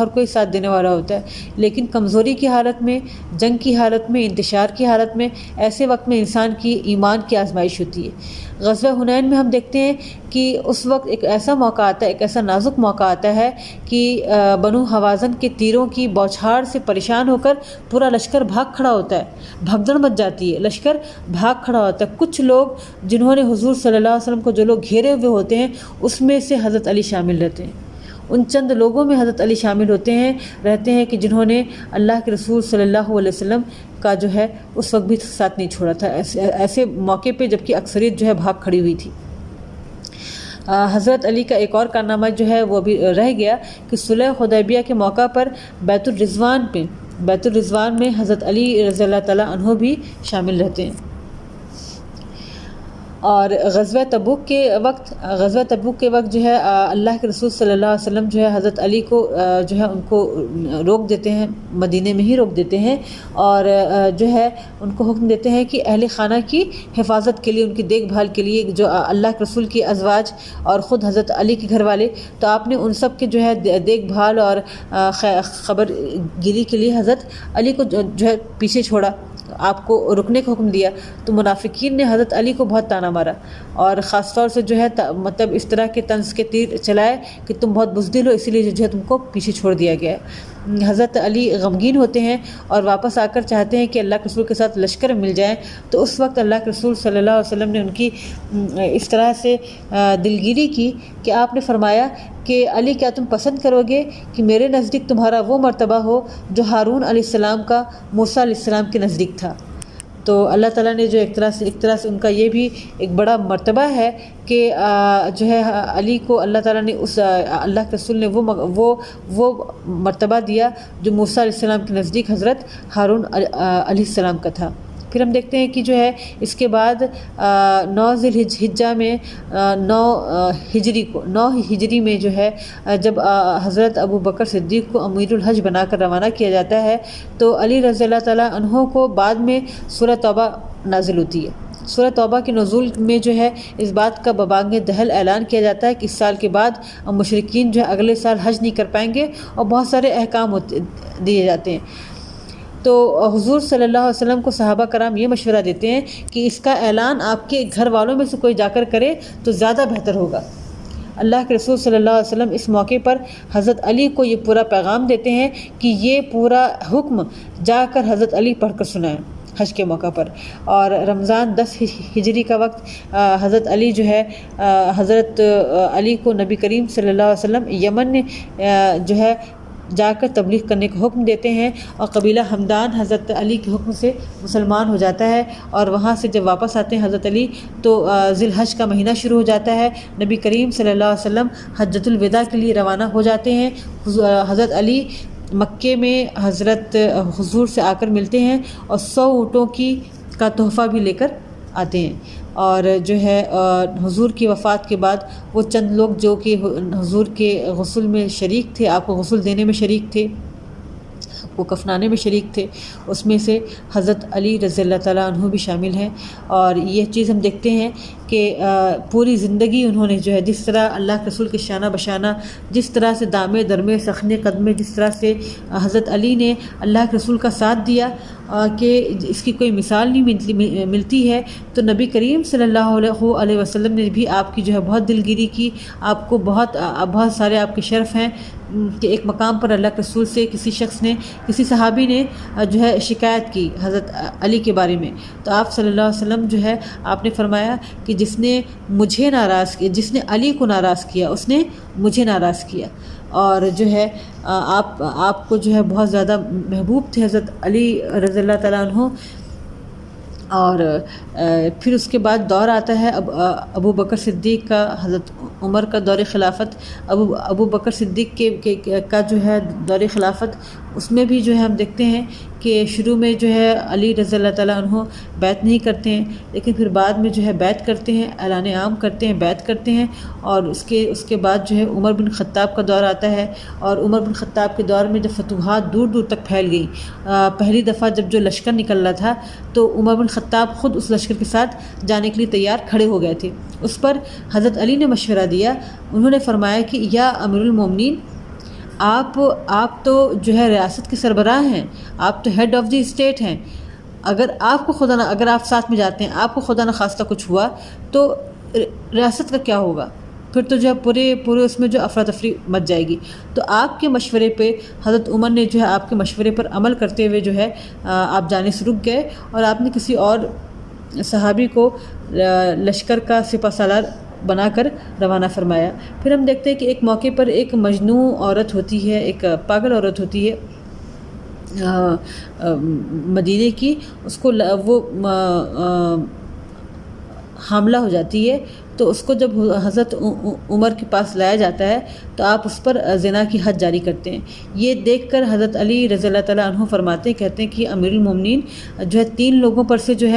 کوئی ساتھ دینے والا ہوتا ہے، لیکن کمزوری کی حالت میں، جنگ کی حالت میں، انتشار کی حالت میں، ایسے وقت میں انسان کی ایمان کی آزمائش ہوتی ہے۔ غزوہ حنین میں ہم دیکھتے ہیں کہ اس وقت ایک ایسا موقع آتا ہے، ایک ایسا نازک موقع آتا ہے کہ بنو حوازن کے تیروں کی بوچھاڑ سے پریشان ہو کر پورا لشکر بھاگ کھڑا ہوتا ہے، بھگدڑ مچ جاتی ہے، لشکر بھاگ کھڑا ہوتا ہے۔ کچھ لوگ جنہوں نے حضور صلی اللہ علیہ وسلم کو جو لوگ گھیرے ہوئے ہوتے ہیں اس میں سے حضرت علی شامل رہتے ہیں، ان چند لوگوں میں حضرت علی شامل رہتے ہیں کہ جنہوں نے اللہ کے رسول صلی اللہ علیہ وسلم کا جو ہے اس وقت بھی ساتھ نہیں چھوڑا تھا، ایسے موقع پہ جبکہ اکثریت جو ہے بھاگ کھڑی ہوئی تھی۔ حضرت علی کا ایک اور کارنامہ جو ہے وہ بھی رہ گیا کہ صلح حدیبیہ کے موقع پر بیت الرضوان میں حضرت علی رضی اللہ تعالیٰ عنہ بھی شامل رہتے ہیں۔ اور غزوہ تبوک کے وقت جو ہے اللہ کے رسول صلی اللہ علیہ وسلم جو ہے حضرت علی کو جو ہے ان کو روک دیتے ہیں، مدینے میں ہی روک دیتے ہیں، اور جو ہے ان کو حکم دیتے ہیں کہ اہل خانہ کی حفاظت کے لیے، ان کی دیکھ بھال کے لیے، جو اللہ کے رسول کی ازواج اور خود حضرت علی کے گھر والے، تو آپ نے ان سب کے جو ہے دیکھ بھال اور خبر گیری کے لیے حضرت علی کو جو ہے پیچھے چھوڑا، آپ کو رکنے کا حکم دیا۔ تو منافقین نے حضرت علی کو بہت طعنہ مارا اور خاص طور سے جو ہے مطلب اس طرح کے طنز کے تیر چلائے کہ تم بہت بزدل ہو، اسی لیے جو ہے تم کو پیچھے چھوڑ دیا گیا ہے۔ حضرت علی غمگین ہوتے ہیں اور واپس آ کر چاہتے ہیں کہ اللہ کے رسول کے ساتھ لشکر مل جائیں، تو اس وقت اللہ کے رسول صلی اللہ علیہ وسلم نے ان کی اس طرح سے دلگیری کی کہ آپ نے فرمایا کہ علی کیا تم پسند کرو گے کہ میرے نزدیک تمہارا وہ مرتبہ ہو جو ہارون علیہ السلام کا موسیٰ علیہ السلام کے نزدیک تھا؟ تو اللہ تعالیٰ نے جو ایک طرح سے ان کا یہ بھی ایک بڑا مرتبہ ہے کہ جو ہے علی کو اللہ تعالیٰ نے اللہ کے رسول نے وہ مرتبہ دیا جو موسیٰ علیہ السلام کے نزدیک حضرت ہارون علیہ السلام کا تھا۔ پھر ہم دیکھتے ہیں کہ جو ہے اس کے بعد 9 ذی الحجہ میں 9 ہجری میں جو ہے جب حضرت ابو بکر صدیق کو امیر الحج بنا کر روانہ کیا جاتا ہے تو علی رضی اللہ تعالیٰ عنہ کو بعد میں سورہ توبہ نازل ہوتی ہے۔ سورہ توبہ کے نزول میں جو ہے اس بات کا ببانگ دہل اعلان کیا جاتا ہے کہ اس سال کے بعد مشرکین جو ہے اگلے سال حج نہیں کر پائیں گے اور بہت سارے احکام دیے جاتے ہیں۔ تو حضور صلی اللہ علیہ وسلم کو صحابہ کرام یہ مشورہ دیتے ہیں کہ اس کا اعلان آپ کے گھر والوں میں سے کوئی جا کر کرے تو زیادہ بہتر ہوگا۔ اللہ کے رسول صلی اللہ علیہ وسلم اس موقع پر حضرت علی کو یہ پورا پیغام دیتے ہیں کہ یہ پورا حکم جا کر حضرت علی پڑھ کر سنائیں حج کے موقع پر۔ اور رمضان 10 ہجری کا وقت حضرت علی جو ہے حضرت علی کو نبی کریم صلی اللہ علیہ وسلم یمن جو ہے جا کر تبلیغ کرنے کا حکم دیتے ہیں، اور قبیلہ حمدان حضرت علی کے حکم سے مسلمان ہو جاتا ہے، اور وہاں سے جب واپس آتے ہیں حضرت علی تو ذی الحج کا مہینہ شروع ہو جاتا ہے۔ نبی کریم صلی اللہ علیہ وسلم حجۃ الوداع کے لیے روانہ ہو جاتے ہیں۔ حضرت علی مکے میں حضرت حضور سے آ کر ملتے ہیں اور 100 اونٹوں کا تحفہ بھی لے کر آتے ہیں، اور جو ہے حضور کی وفات کے بعد وہ چند لوگ جو کہ حضور کے غسل میں شریک تھے، آپ کو غسل دینے میں شریک تھے، کو کفنانے میں شریک تھے، اس میں سے حضرت علی رضی اللہ تعالیٰ عنہ بھی شامل ہیں۔ اور یہ چیز ہم دیکھتے ہیں کہ پوری زندگی انہوں نے جو ہے جس طرح اللہ کے رسول کے شانہ بشانہ، جس طرح سے دامے درمے سخنے قدمے، جس طرح سے حضرت علی نے اللہ کے رسول کا ساتھ دیا کہ اس کی کوئی مثال نہیں ملتی ہے، تو نبی کریم صلی اللہ علیہ وسلم نے بھی آپ کی جو ہے بہت دلگیری کی، آپ کو بہت سارے آپ کے شرف ہیں کہ ایک مقام پر اللہ کے رسول سے کسی شخص نے، کسی صحابی نے جو ہے شکایت کی حضرت علی کے بارے میں، تو آپ صلی اللہ علیہ وسلم جو ہے آپ نے فرمایا کہ جس نے مجھے ناراض کیا، جس نے علی کو ناراض کیا اس نے مجھے ناراض کیا۔ اور جو ہے آپ کو جو ہے بہت زیادہ محبوب تھے حضرت علی رضی اللہ تعالیٰ عنہ۔ اور پھر اس کے بعد دور آتا ہے ابو بکر صدیق کا، حضرت عمر کا دور خلافت، ابو بکر صدیق کا جو ہے دور خلافت، اس میں بھی جو ہے ہم دیکھتے ہیں کہ شروع میں جو ہے علی رضی اللہ تعالیٰ عنہ بیعت نہیں کرتے ہیں، لیکن پھر بعد میں جو ہے بیعت کرتے ہیں، اعلان عام کرتے ہیں، بیعت کرتے ہیں۔ اور اس کے بعد جو ہے عمر بن خطاب کا دور آتا ہے، اور عمر بن خطاب کے دور میں جب فتوحات دور دور تک پھیل گئیں، پہلی دفعہ جب جو لشکر نکل رہا تھا تو عمر بن خطاب خود اس لشکر کے ساتھ جانے کے لیے تیار کھڑے ہو گئے تھے۔ اس پر حضرت علی نے مشورہ دیا، انہوں نے فرمایا کہ یا امیر المومنین، آپ تو جو ہے ریاست کے سربراہ ہیں، آپ تو ہیڈ آف دی اسٹیٹ ہیں، اگر آپ ساتھ میں جاتے ہیں، آپ کو خدا نخواستہ کچھ ہوا تو ریاست کا کیا ہوگا؟ پھر تو جو ہے پورے اس میں جو افراتفری مچ جائے گی۔ تو آپ کے مشورے پہ حضرت عمر نے جو ہے آپ کے مشورے پر عمل کرتے ہوئے جو ہے آپ جانے سے رک گئے، اور آپ نے کسی اور صحابی کو لشکر کا سپہ سالار بنا کر روانہ فرمایا۔ پھر ہم دیکھتے ہیں کہ ایک موقع پر ایک مجنوں عورت ہوتی ہے، ایک پاگل عورت ہوتی ہے مدینے کی، اس کو وہ حاملہ ہو جاتی ہے، تو اس کو جب حضرت عمر کے پاس لایا جاتا ہے تو آپ اس پر زنا کی حد جاری کرتے ہیں۔ یہ دیکھ کر حضرت علی رضی اللہ تعالیٰ عنہ فرماتے ہیں، کہتے ہیں کہ امیر المومنین جو ہے تین لوگوں پر سے جو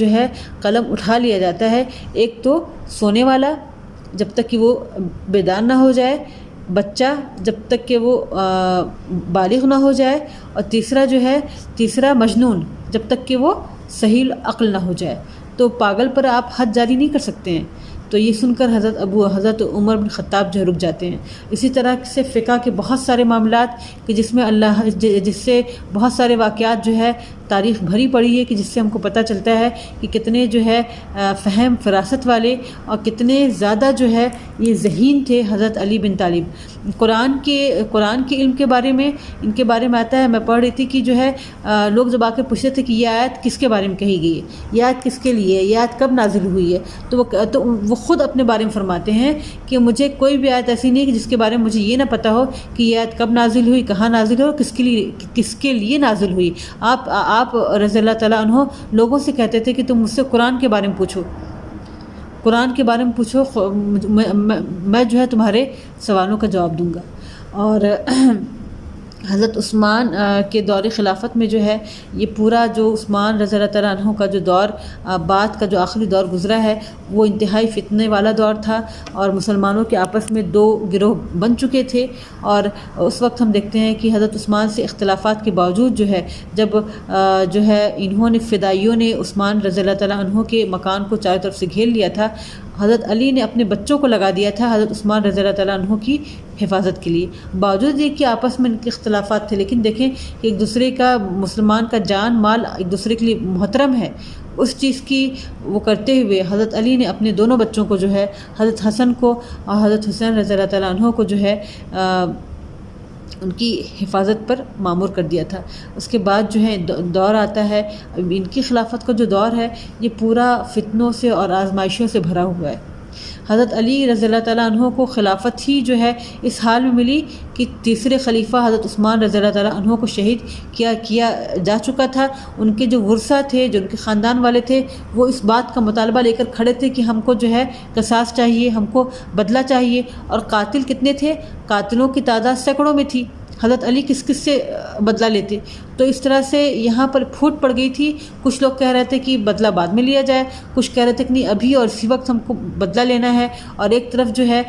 ہے قلم اٹھا لیا جاتا ہے۔ ایک تو سونے والا جب تک کہ وہ بیدار نہ ہو جائے، بچہ جب تک کہ وہ بالغ نہ ہو جائے، اور تیسرا مجنون جب تک کہ وہ صحیح عقل نہ ہو جائے۔ تو پاگل پر آپ حد جاری نہیں کر سکتے ہیں۔ تو یہ سن کر حضرت عمر بن خطاب جو رک جاتے ہیں۔ اسی طرح سے فقہ کے بہت سارے معاملات کہ جس سے بہت سارے واقعات جو ہے تاریخ بھری پڑی ہے، کہ جس سے ہم کو پتہ چلتا ہے کہ کتنے جو ہے فہم فراست والے اور کتنے زیادہ جو ہے یہ ذہین تھے حضرت علی بن طالب۔ قرآن کے علم کے بارے میں ان کے بارے میں آتا ہے، میں پڑھ رہی تھی کہ جو ہے لوگ جب آ کے پوچھتے تھے کہ یہ آیت کس کے بارے میں کہی گئی ہے، یہ آیت کس کے لیے ہے، یہ آیت کب نازل ہوئی ہے، تو وہ خود اپنے بارے میں فرماتے ہیں کہ مجھے کوئی بھی آیت ایسی نہیں کہ جس کے بارے میں مجھے یہ نہ پتہ ہو کہ یہ آیت کب نازل ہوئی، کہاں نازل ہوئی، کس کے لیے نازل ہوئی۔ آپ رضی اللہ تعالیٰ عنہ لوگوں سے کہتے تھے کہ تم مجھ سے قرآن کے بارے میں پوچھو، میں جو ہے تمہارے سوالوں کا جواب دوں گا۔ اور حضرت عثمان کے دور خلافت میں جو ہے یہ پورا جو عثمان رضی اللہ تعالیٰ عنہ کا جو دور بعد کا جو آخری دور گزرا ہے، وہ انتہائی فتنے والا دور تھا، اور مسلمانوں کے آپس میں دو گروہ بن چکے تھے۔ اور اس وقت ہم دیکھتے ہیں کہ حضرت عثمان سے اختلافات کے باوجود جو ہے جب جو ہے انہوں نے فدائیوں نے عثمان رضی اللہ تعالیٰ عنہ کے مکان کو چاروں طرف سے گھیر لیا تھا، حضرت علی نے اپنے بچوں کو لگا دیا تھا حضرت عثمان رضی اللہ تعالیٰ عنہ کی حفاظت کے لیے۔ باوجود یہ کہ آپس میں ان کے اختلافات تھے، لیکن دیکھیں کہ ایک دوسرے کا، مسلمان کا جان مال ایک دوسرے کے لیے محترم ہے، اس چیز کی وہ کرتے ہوئے حضرت علی نے اپنے دونوں بچوں کو جو ہے حضرت حسن کو اور حضرت حسین رضی اللہ تعالیٰ عنہ کو جو ہے ان کی حفاظت پر مامور کر دیا تھا۔ اس کے بعد جو ہے دور آتا ہے ان کی خلافت کا جو دور ہے، یہ پورا فتنوں سے اور آزمائشوں سے بھرا ہوا ہے۔ حضرت علی رضی اللہ تعالیٰ عنہ کو خلافت ہی جو ہے اس حال میں ملی کہ تیسرے خلیفہ حضرت عثمان رضی اللہ تعالیٰ عنہ کو شہید کیا جا چکا تھا۔ ان کے جو ورثہ تھے، جو ان کے خاندان والے تھے، وہ اس بات کا مطالبہ لے کر کھڑے تھے کہ ہم کو جو ہے قصاص چاہیے، ہم کو بدلہ چاہیے۔ اور قاتل کتنے تھے؟ قاتلوں کی تعداد سینکڑوں میں تھی۔ حضرت علی کس سے بدلہ لیتے؟ تو اس طرح سے یہاں پر پھوٹ پڑ گئی تھی. کچھ لوگ کہہ رہے تھے کہ بدلہ بعد میں لیا جائے، کچھ کہہ رہے تھے کہ نہیں ابھی اور اسی وقت ہم کو بدلہ لینا ہے. اور ایک طرف جو ہے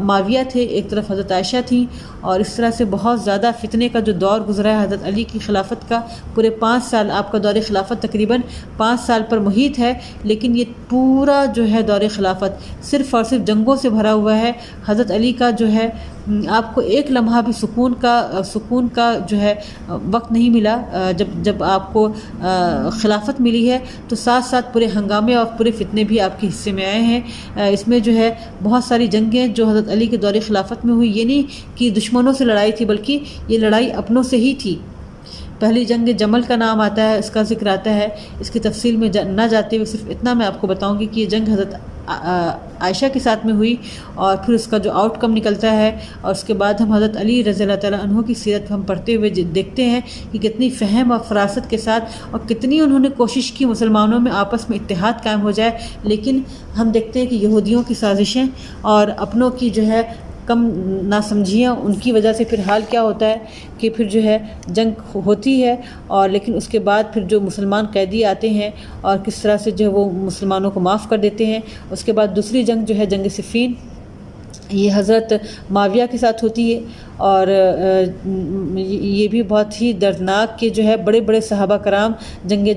معاویہ تھے، ایک طرف حضرت عائشہ تھیں. اور اس طرح سے بہت زیادہ فتنے کا جو دور گزرا ہے حضرت علی کی خلافت کا، پورے 5 سال آپ کا دور خلافت تقریباً 5 سال پر محیط ہے. لیکن یہ پورا جو ہے دور خلافت صرف اور صرف جنگوں سے بھرا ہوا ہے. حضرت علی کا جو ہے آپ کو ایک لمحہ بھی سکون کا جو ہے وقت نہیں ملا. جب آپ کو خلافت ملی ہے تو ساتھ ساتھ پورے ہنگامے اور پورے فتنے بھی آپ کے حصے میں آئے ہیں. اس میں جو ہے بہت ساری جنگیں جو حضرت علی کے دور خلافت میں ہوئی، یہ نہیں کہ دشمنوں سے لڑائی تھی بلکہ یہ لڑائی اپنوں سے ہی تھی. پہلی جنگ جمل کا نام آتا ہے، اس کا ذکر آتا ہے. اس کی تفصیل میں نہ جاتے ہوئے صرف اتنا میں آپ کو بتاؤں گی کہ یہ جنگ حضرت عائشہ کے ساتھ میں ہوئی، اور پھر اس کا جو آؤٹ کم نکلتا ہے. اور اس کے بعد ہم حضرت علی رضی اللہ تعالیٰ عنہ کی سیرت ہم پڑھتے ہوئے دیکھتے ہیں کہ کتنی فہم اور فراست کے ساتھ اور کتنی انہوں نے کوشش کی مسلمانوں میں آپس میں اتحاد قائم ہو جائے. لیکن ہم دیکھتے ہیں کہ یہودیوں کی سازشیں اور اپنوں کی جو ہے کم ناسمجھیاں، ان کی وجہ سے پھر حال کیا ہوتا ہے کہ پھر جو ہے جنگ ہوتی ہے. اور لیکن اس کے بعد پھر جو مسلمان قیدی آتے ہیں اور کس طرح سے جو ہے وہ مسلمانوں کو معاف کر دیتے ہیں. اس کے بعد دوسری جنگ جو ہے جنگ صفین، یہ حضرت معاویہ کے ساتھ ہوتی ہے. اور یہ بھی بہت ہی دردناک کہ جو ہے بڑے بڑے صحابہ کرام جنگ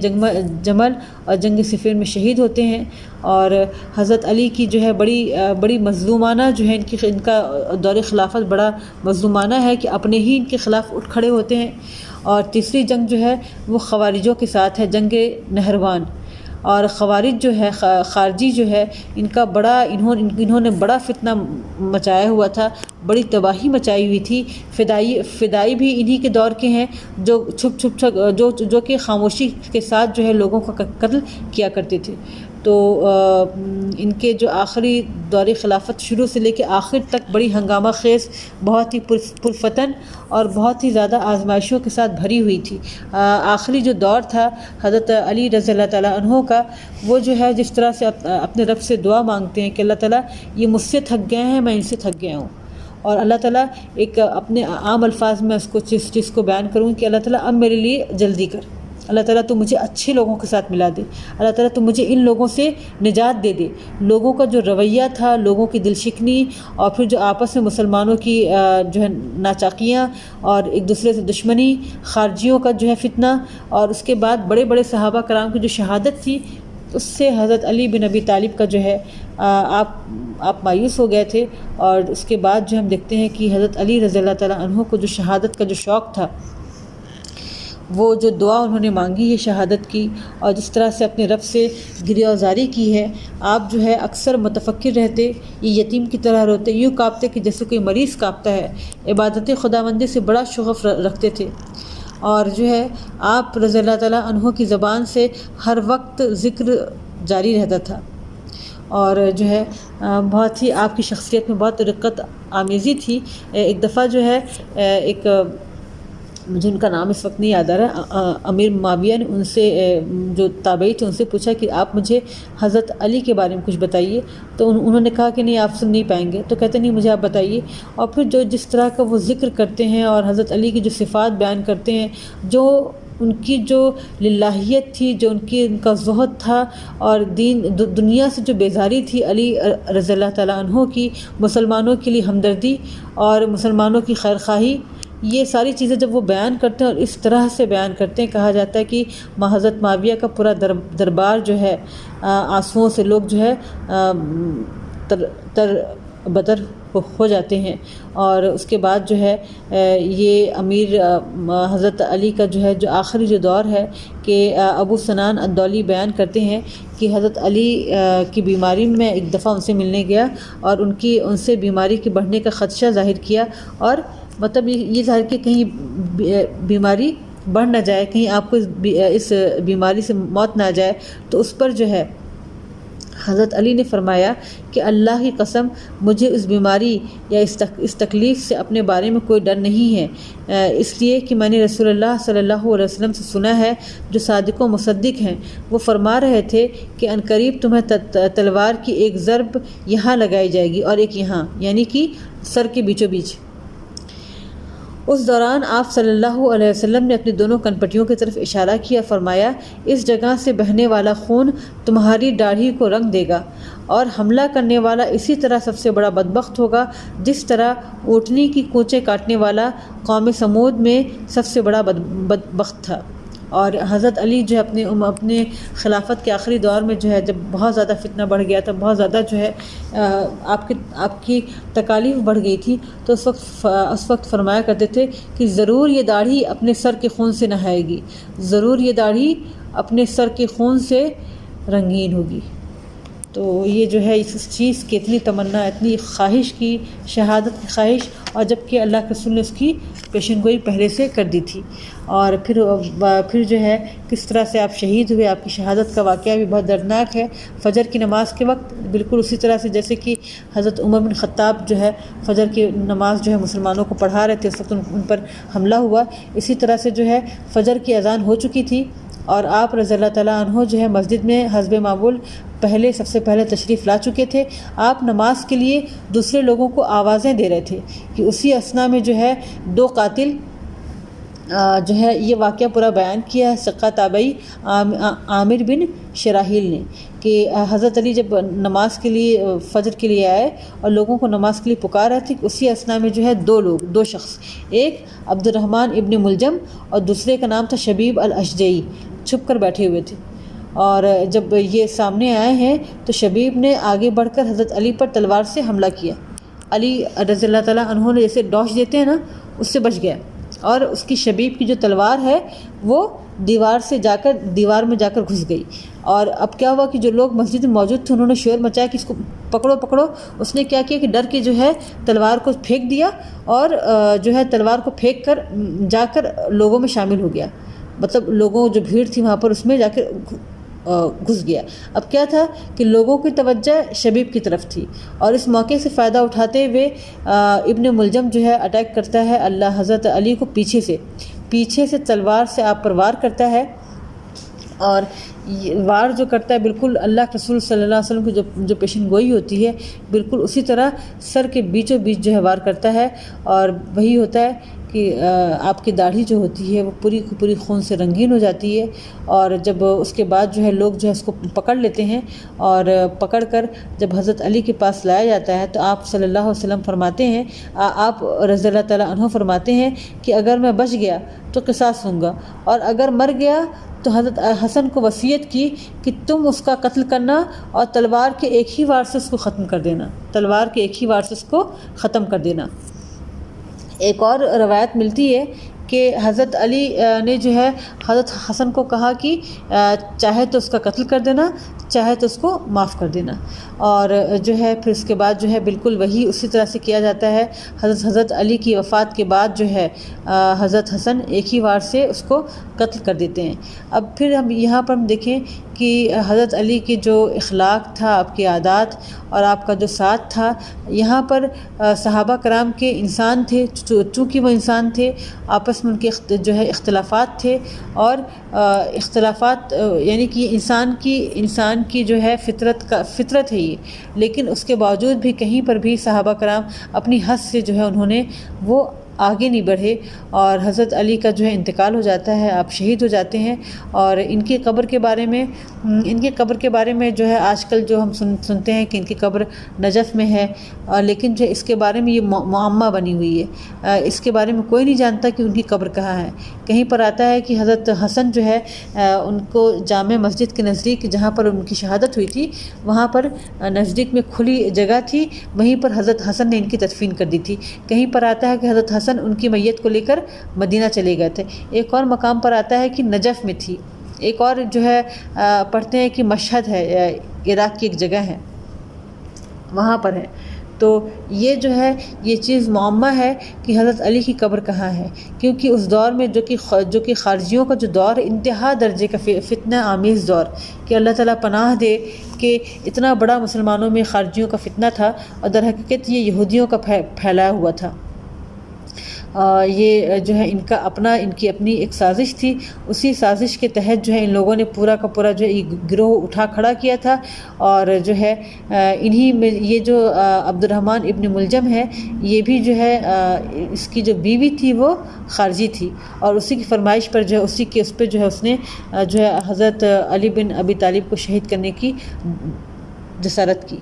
جمل اور جنگ صفین میں شہید ہوتے ہیں. اور حضرت علی کی جو ہے بڑی مظلومانہ جو ہے ان کا دور خلافت بڑا مظلومانہ ہے کہ اپنے ہی ان کے خلاف اٹھ کھڑے ہوتے ہیں. اور تیسری جنگ جو ہے وہ خوارجوں کے ساتھ ہے، جنگ نہروان. اور خوارج جو ہے خارجی جو ہے ان کا انہوں نے بڑا فتنہ مچایا ہوا تھا، بڑی تباہی مچائی ہوئی تھی. فدائی بھی انہی کے دور کے ہیں جو چھپ جو کہ خاموشی کے ساتھ جو ہے لوگوں کا قتل کیا کرتے تھے. تو ان کے جو آخری دور خلافت شروع سے لے کے آخر تک بڑی ہنگامہ خیز، بہت ہی پرفتن اور بہت ہی زیادہ آزمائشوں کے ساتھ بھری ہوئی تھی. آخری جو دور تھا حضرت علی رضی اللہ تعالیٰ عنہ کا، وہ جو ہے جس طرح سے اپنے رب سے دعا مانگتے ہیں کہ اللہ تعالیٰ یہ مجھ سے تھک گئے ہیں، میں ان سے تھک گیا ہوں. اور اللہ تعالیٰ ایک اپنے عام الفاظ میں اس کو چیز کو بیان کروں کہ اللہ تعالیٰ اب میرے لیے جلدی کر. اللہ تعالیٰ تو مجھے اچھے لوگوں کے ساتھ ملا دے. اللہ تعالیٰ تو مجھے ان لوگوں سے نجات دے دے. لوگوں کا جو رویہ تھا، لوگوں کی دل شکنی، اور پھر جو آپس میں مسلمانوں کی جو ہے ناچاکیاں اور ایک دوسرے سے دشمنی، خارجیوں کا جو ہے فتنہ، اور اس کے بعد بڑے بڑے صحابہ کرام کی جو شہادت تھی، اس سے حضرت علی بن ابی طالب کا جو ہے آپ مایوس ہو گئے تھے. اور اس کے بعد جو ہم دیکھتے ہیں کہ حضرت علی رضی اللہ تعالیٰ عنہ کو جو شہادت کا جو شوق تھا، وہ جو دعا انہوں نے مانگی ہے شہادت کی، اور جس طرح سے اپنے رب سے گریہ زاری کی ہے، آپ جو ہے اکثر متفکر رہتے، یہ یتیم کی طرح روتے، یوں کانپتے کہ جیسے کوئی مریض کانپتا ہے. عبادت خداوندی سے بڑا شغف رکھتے تھے. اور جو ہے آپ رضی اللہ تعالیٰ عنہ کی زبان سے ہر وقت ذکر جاری رہتا تھا. اور جو ہے بہت ہی آپ کی شخصیت میں بہت رقت آمیزی تھی. ایک دفعہ جو ہے ایک مجھے ان کا نام اس وقت نہیں یاد آ رہا، امیر معاویہ نے ان سے جو تابعی تھے ان سے پوچھا کہ آپ مجھے حضرت علی کے بارے میں کچھ بتائیے. تو انہوں نے کہا کہ نہیں، آپ سن نہیں پائیں گے. تو کہتے نہیں، مجھے آپ بتائیے. اور پھر جس طرح کا وہ ذکر کرتے ہیں اور حضرت علی کی جو صفات بیان کرتے ہیں، جو ان کی جو للہیت تھی، جو ان کا زہد تھا، اور دنیا سے جو بیزاری تھی علی رضی اللہ تعالیٰ عنہ کی، مسلمانوں کے لیے ہمدردی اور مسلمانوں کی خیرخواہی، یہ ساری چیزیں جب وہ بیان کرتے ہیں اور اس طرح سے بیان کرتے ہیں، کہا جاتا ہے کہ حضرت معاویہ کا پورا دربار جو ہے آنسوؤں سے لوگ جو ہے تر بدر ہو جاتے ہیں. اور اس کے بعد جو ہے یہ امیر حضرت علی کا جو ہے جو آخری جو دور ہے کہ ابو سنان الدولی بیان کرتے ہیں کہ حضرت علی کی بیماری میں ایک دفعہ ان سے ملنے گیا اور ان سے بیماری کے بڑھنے کا خدشہ ظاہر کیا، اور مطلب یہ ظاہر کہ کہیں بیماری بڑھ نہ جائے، کہیں آپ کو اس بیماری سے موت نہ آ جائے. تو اس پر جو ہے حضرت علی نے فرمایا کہ اللہ کی قسم، مجھے اس بیماری یا اس تکلیف سے اپنے بارے میں کوئی ڈر نہیں ہے، اس لیے کہ میں نے رسول اللہ صلی اللہ علیہ وسلم سے سنا ہے جو صادق و مصدق ہیں. وہ فرما رہے تھے کہ عنقریب تمہیں تلوار کی ایک ضرب یہاں لگائی جائے گی اور ایک یہاں، یعنی کہ سر کے بیچوں بیچ. اس دوران آپ صلی اللہ علیہ وسلم نے اپنی دونوں کنپٹیوں کی طرف اشارہ کیا اور فرمایا اس جگہ سے بہنے والا خون تمہاری داڑھی کو رنگ دے گا اور حملہ کرنے والا اسی طرح سب سے بڑا بدبخت ہوگا جس طرح اونٹنی کی کوچے کاٹنے والا قوم سمود میں سب سے بڑا بدبخت تھا۔ اور حضرت علی جو ہے اپنے خلافت کے آخری دور میں جو ہے جب بہت زیادہ فتنہ بڑھ گیا تھا، بہت زیادہ جو ہے آپ کی تکالیف بڑھ گئی تھی، تو اس وقت فرمایا کرتے تھے کہ ضرور یہ داڑھی اپنے سر کے خون سے نہائے گی، ضرور یہ داڑھی اپنے سر کے خون سے رنگین ہوگی۔ تو یہ جو ہے اس چیز کی اتنی تمنا، اتنی خواہش کی، شہادت کی خواہش، اور جبکہ اللہ کے رسول نے اس کی پیشن گوئی پہلے سے کر دی تھی۔ اور پھر جو ہے کس طرح سے آپ شہید ہوئے، آپ کی شہادت کا واقعہ بھی بہت دردناک ہے۔ فجر کی نماز کے وقت بالکل اسی طرح سے جیسے کہ حضرت عمر بن خطاب جو ہے فجر کی نماز جو ہے مسلمانوں کو پڑھا رہے تھے، اس وقت ان پر حملہ ہوا، اسی طرح سے جو ہے فجر کی اذان ہو چکی تھی اور آپ رضی اللہ تعالیٰ عنہ جو ہے مسجد میں حسب معمول سب سے پہلے تشریف لا چکے تھے۔ آپ نماز کے لیے دوسرے لوگوں کو آوازیں دے رہے تھے کہ اسی اثنا میں جو ہے دو قاتل جو ہے یہ واقعہ پورا بیان کیا ہے سقہ تابعی عامر بن شراحیل نے کہ حضرت علی جب نماز کے لیے فجر کے لیے آئے اور لوگوں کو نماز کے لیے پکار رہے تھے، اسی اثنا میں جو ہے دو شخص، ایک عبد الرحمن ابن ملجم اور دوسرے کا نام تھا شبیب الاشجعی، چھپ کر بیٹھے ہوئے تھے۔ اور جب یہ سامنے آئے ہیں تو شبیب نے آگے بڑھ کر حضرت علی پر تلوار سے حملہ کیا۔ علی رضی اللہ تعالیٰ عنہ نے جیسے ڈوش دیتے ہیں نا، اس سے بچ گیا اور اس کی شبیب کی جو تلوار ہے وہ دیوار میں جا کر گھس گئی۔ اور اب کیا ہوا کہ جو لوگ مسجد میں موجود تھے انہوں نے شور مچایا کہ اس کو پکڑو۔ اس نے کیا کیا کہ ڈر کے جو ہے تلوار کو پھینک دیا اور جو ہے تلوار کو پھینک کر جا کر لوگوں میں شامل ہو گیا، مطلب لوگوں جو بھیڑ تھی وہاں پر اس میں جا کر گھس گیا۔ اب کیا تھا کہ لوگوں کی توجہ شبیب کی طرف تھی اور اس موقع سے فائدہ اٹھاتے ہوئے ابن ملجم جو ہے اٹیک کرتا ہے اللہ حضرت علی کو پیچھے سے تلوار سے آپ پر وار کرتا ہے، اور وار جو کرتا ہے بالکل اللہ کے رسول صلی اللہ علیہ وسلم کی جو پیشن گوئی ہوتی ہے بالکل اسی طرح سر کے بیچوں بیچ جو ہے وار کرتا ہے، اور وہی ہوتا ہے کہ آپ کی داڑھی جو ہوتی ہے وہ پوری خون سے رنگین ہو جاتی ہے۔ اور جب اس کے بعد جو ہے لوگ جو ہے اس کو پکڑ لیتے ہیں اور پکڑ کر جب حضرت علی کے پاس لایا جاتا ہے تو آپ صلی اللہ علیہ وسلم فرماتے ہیں، آپ رضی اللہ تعالیٰ عنہ فرماتے ہیں کہ اگر میں بچ گیا تو قصاص ہوں گا، اور اگر مر گیا تو حضرت حسن کو وصیت کی کہ تم اس کا قتل کرنا اور تلوار کے ایک ہی وار سے اس کو ختم کر دینا۔ ایک اور روایت ملتی ہے کہ حضرت علی نے جو ہے حضرت حسن کو کہا کہ چاہے تو اس کا قتل کر دینا، چاہے تو اس کو معاف کر دینا، اور جو ہے پھر اس کے بعد جو ہے بالکل وہی اسی طرح سے کیا جاتا ہے۔ حضرت علی کی وفات کے بعد جو ہے حضرت حسن ایک ہی وار سے اس کو قتل کر دیتے ہیں۔ اب پھر یہاں پر ہم دیکھیں کہ حضرت علی کے جو اخلاق تھا، آپ کے عادات اور آپ کا جو ساتھ تھا، یہاں پر صحابہ کرام کے انسان تھے، چونکہ وہ انسان تھے، آپس میں ان کے جو ہے اختلافات تھے، اور اختلافات یعنی کہ انسان کی جو ہے فطرت ہے یہ، لیکن اس کے باوجود بھی کہیں پر بھی صحابہ کرام اپنی حد سے جو ہے انہوں نے وہ آگے نہیں بڑھے، اور حضرت علی کا جو ہے انتقال ہو جاتا ہے، آپ شہید ہو جاتے ہیں۔ اور ان کی قبر کے بارے میں جو ہے آج کل جو ہم سنتے ہیں کہ ان کی قبر نجف میں ہے، لیکن جو اس کے بارے میں یہ معمہ بنی ہوئی ہے، اس کے بارے میں کوئی نہیں جانتا کہ ان کی قبر کہاں ہے۔ کہیں پر آتا ہے کہ حضرت حسن جو ہے ان کو جامع مسجد کے نزدیک جہاں پر ان کی شہادت ہوئی تھی وہاں پر نزدیک میں کھلی جگہ تھی، وہیں پر حضرت حسن نے ان کی تدفین کر دی تھی۔ کہیں پر آتا ہے کہ حضرت حسن ان کی میت کو لے کر مدینہ چلے گئے تھے۔ ایک اور مقام پر آتا ہے کہ نجف میں تھی، ایک اور جو ہے پڑھتے ہیں کہ مشہد ہے، عراق کی ایک جگہ ہے وہاں پر ہے۔ تو یہ جو ہے یہ چیز معمہ ہے کہ حضرت علی کی قبر کہاں ہے، کیونکہ اس دور میں جو کہ خارجیوں کا جو دور انتہا درجے کا فتنہ آمیز دور، کہ اللہ تعالیٰ پناہ دے کہ اتنا بڑا مسلمانوں میں خارجیوں کا فتنہ تھا، اور در حقیقت یہ یہودیوں کا پھیلایا ہوا تھا۔ یہ جو ہے ان کی اپنی ایک سازش تھی، اسی سازش کے تحت جو ہے ان لوگوں نے پورا کا پورا جو ہے یہ گروہ اٹھا کھڑا کیا تھا، اور جو ہے انہی میں یہ جو عبد الرحمن ابن ملجم ہے، یہ بھی جو ہے اس کی جو بیوی تھی وہ خارجی تھی، اور اسی کی فرمائش پر جو ہے اس پہ جو ہے اس نے جو ہے حضرت علی بن ابی طالب کو شہید کرنے کی جسارت کی۔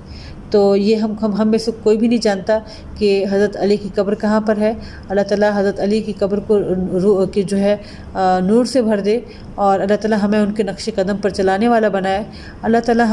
تو یہ ہم میں سے کوئی بھی نہیں جانتا کہ حضرت علی کی قبر کہاں پر ہے۔ اللہ تعالیٰ حضرت علی کی قبر کو جو ہے نور سے بھر دے، اور اللہ تعالیٰ ہمیں ان کے نقش قدم پر چلانے والا بنائے۔ اللہ تعالیٰ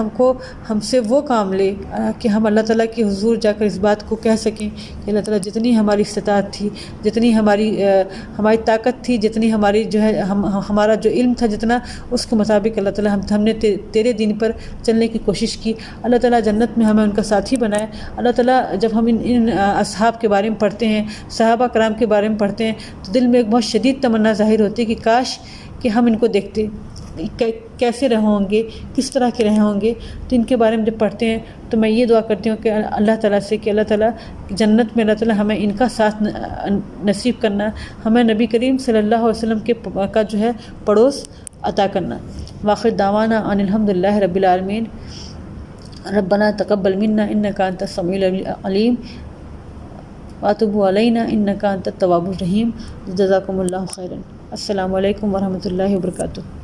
ہم سے وہ کام لے کہ ہم اللہ تعالیٰ کے حضور جا کر اس بات کو کہہ سکیں کہ اللہ تعالیٰ جتنی ہماری استطاعت تھی، جتنی ہماری طاقت تھی، جتنی ہماری جو ہے ہمارا جو علم تھا، جتنا اس کے مطابق اللہ تعالیٰ ہم نے تیرے دین پر چلنے کی کوشش کی۔ اللہ تعالیٰ جنت میں ہمیں ان کا ساتھی بنائے۔ اللہ تعالیٰ جب ہم ان اصحاب کے بارے میں پڑھتے ہیں، صحابہ کرام کے بارے میں پڑھتے ہیں، تو دل میں ایک بہت شدید تمنا ظاہر ہوتی ہے کہ کاش کہ ہم ان کو دیکھتے، کیسے رہے ہوں گے، کس طرح کے رہے ہوں گے۔ تو ان کے بارے میں جب پڑھتے ہیں تو میں یہ دعا کرتی ہوں کہ اللہ تعالیٰ سے کہ اللہ تعالیٰ جنت میں اللہ تعالیٰ ہمیں ان کا ساتھ نصیب کرنا، ہمیں نبی کریم صلی اللہ علیہ وسلم کا جو ہے پڑوس عطا کرنا۔ وآخر دعوانا ان الحمدللہ رب العالمین۔ ربنا تقبل منا انک انت السمیع العلیم واتب علینا انک انت التواب الرحیم۔ جزاکم اللہ خیرا۔ السلام علیکم ورحمۃ اللہ وبرکاتہ۔